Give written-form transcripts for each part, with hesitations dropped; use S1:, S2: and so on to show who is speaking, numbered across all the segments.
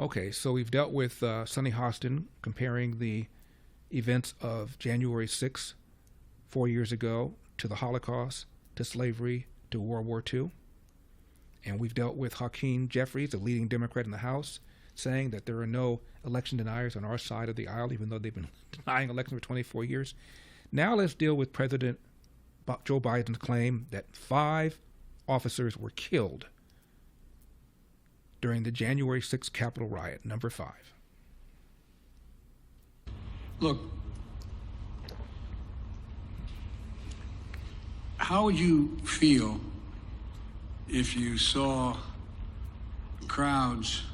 S1: Okay, so we've dealt with Sonny Hostin comparing the events of January 6th, 4 years ago, to the Holocaust, to slavery, to World War II. And we've dealt with Hakeem Jeffries, the leading Democrat in the House, saying that there are no election deniers on our side of the aisle, even though they've been denying elections for 24 years. Now let's deal with President Joe Biden's claim that 5 officers were killed during the January 6th Capitol riot, number 5.
S2: Look, how would you feel if you saw crowds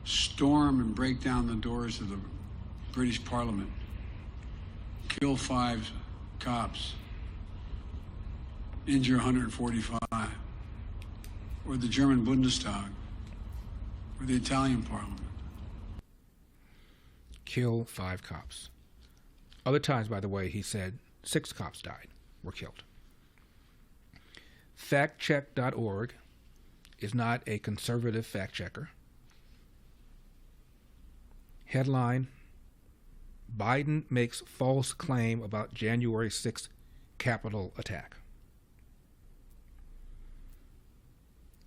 S2: storm and break down the doors of the British Parliament, kill 5 cops, injure 145, or the German Bundestag, or the Italian Parliament?
S1: Kill 5 cops. Other times, by the way, he said 6 cops died, were killed. Factcheck.org is not a conservative fact checker. Headline: Biden makes false claim about January 6th Capitol attack.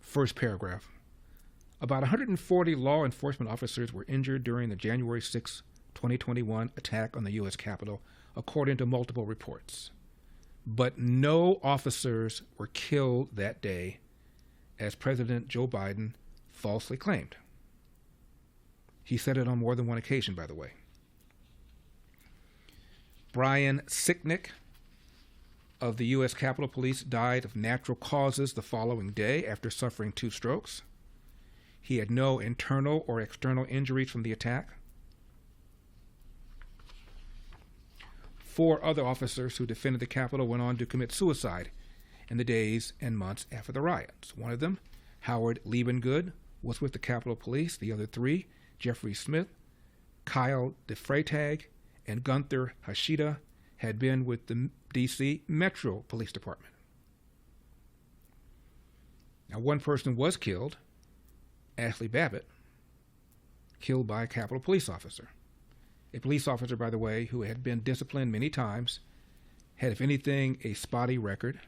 S1: First paragraph. About 140 law enforcement officers were injured during the January 6, 2021 attack on the U.S. Capitol, according to multiple reports. But no officers were killed that day, as President Joe Biden falsely claimed. He said it on more than one occasion, by the way. Brian Sicknick of the U.S. Capitol Police died of natural causes the following day after suffering 2 strokes. He had no internal or external injuries from the attack. 4 other officers who defended the Capitol went on to commit suicide in the days and months after the riots. One of them, Howard Liebengood, was with the Capitol Police. The other 3, Jeffrey Smith, Kyle DeFreytag, and Gunther Hashida, had been with the D.C. Metro Police Department. Now, one person was killed, Ashley Babbitt, killed by a Capitol Police officer. A police officer, by the way, who had been disciplined many times, had, if anything, a spotty record,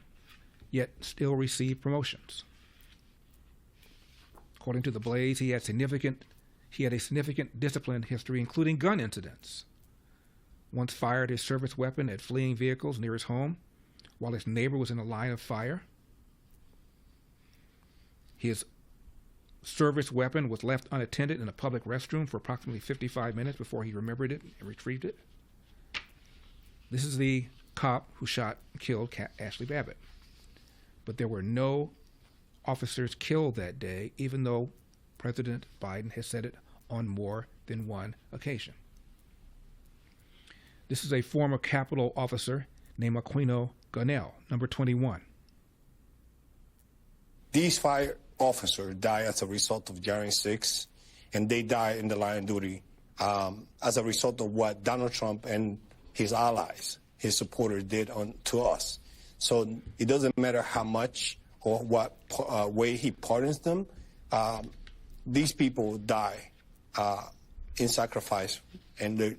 S1: yet still received promotions. According to the Blaze, he had a significant discipline history, including gun incidents. Once fired his service weapon at fleeing vehicles near his home while his neighbor was in a line of fire. His service weapon was left unattended in a public restroom for approximately 55 minutes before he remembered it and retrieved it. This is the cop who shot and killed Ashley Babbitt. But there were no officers killed that day, even though President Biden has said it on more than one occasion. This is a former Capitol officer named Aquino Gonell, number 21.
S3: These 5 officers died as a result of January 6, and they died in the line of duty as a result of what Donald Trump and his allies, his supporters, did to us. So it doesn't matter how much or what way he pardons them. These people die in sacrifice and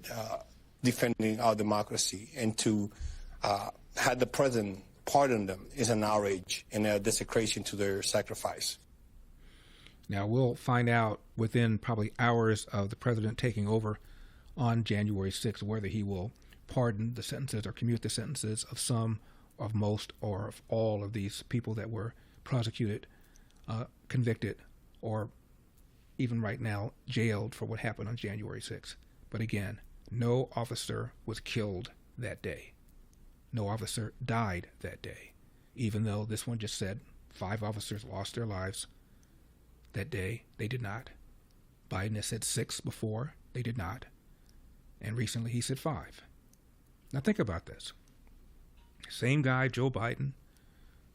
S3: defending our democracy. And to have the president pardon them is an outrage and a desecration to their sacrifice.
S1: Now, we'll find out within probably hours of the president taking over on January 6th whether he will pardon the sentences or commute the sentences of some, of most, or of all of these people that were prosecuted, convicted, or even right now jailed for what happened on January 6th. But again, no officer was killed that day. No officer died that day, even though this one just said 5 officers lost their lives that day. They did not. Biden has said 6 before. They did not. And recently he said 5. Now think about this. Same guy, Joe Biden,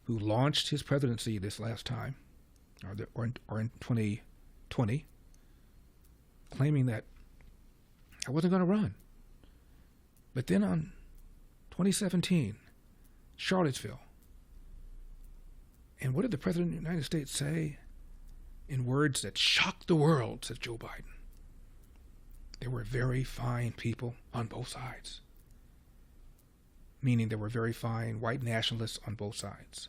S1: who launched his presidency this last time, or in 2020, claiming that I wasn't going to run. But then on 2017, Charlottesville. And what did the President of the United States say? In words that shocked the world, says Joe Biden. there were very fine people on both sides, meaning there were very fine white nationalists on both sides.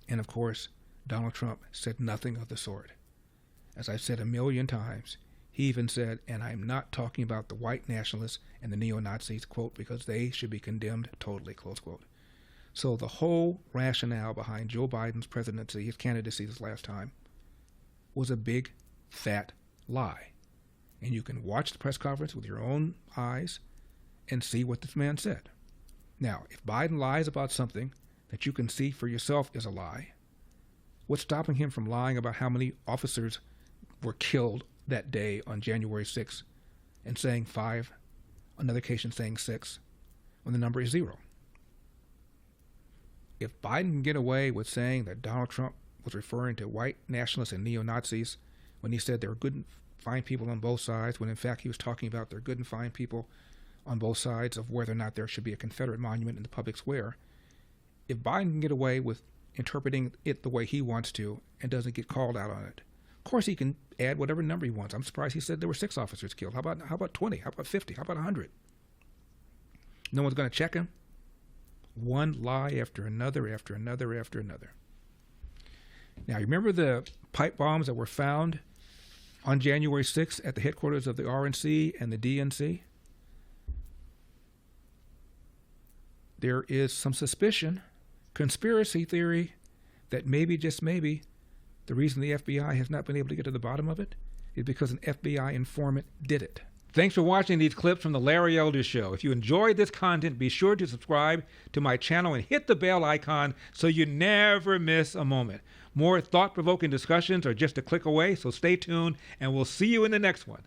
S1: And of course, Donald Trump said nothing of the sort. As I've said a million times, he even said, and I'm not talking about the white nationalists and the neo-Nazis, quote, because they should be condemned totally, close quote. So the whole rationale behind Joe Biden's presidency, his candidacy this last time, was a big, fat lie. And you can watch the press conference with your own eyes and see what this man said. Now, if Biden lies about something that you can see for yourself is a lie, what's stopping him from lying about how many officers were killed that day on January 6th and saying 5, on another occasion saying 6, when the number is 0? If Biden can get away with saying that Donald Trump was referring to white nationalists and neo-Nazis when he said there were good and fine people on both sides, when in fact he was talking about there are good and fine people on both sides of whether or not there should be a Confederate monument in the public square, if Biden can get away with interpreting it the way he wants to and doesn't get called out on it, of course he can add whatever number he wants. I'm surprised he said there were 6 officers killed. How about 20? How about 50? How about 100? No one's going to check him? One lie after another, after another, after another. Now, remember the pipe bombs that were found on January 6th at the headquarters of the RNC and the DNC? There is some suspicion, conspiracy theory, that maybe, just maybe, the reason the FBI has not been able to get to the bottom of it is because an FBI informant did it. Thanks for watching these clips from The Larry Elder Show. If you enjoyed this content, be sure to subscribe to my channel and hit the bell icon so you never miss a moment. More thought-provoking discussions are just a click away, so stay tuned, and we'll see you in the next one.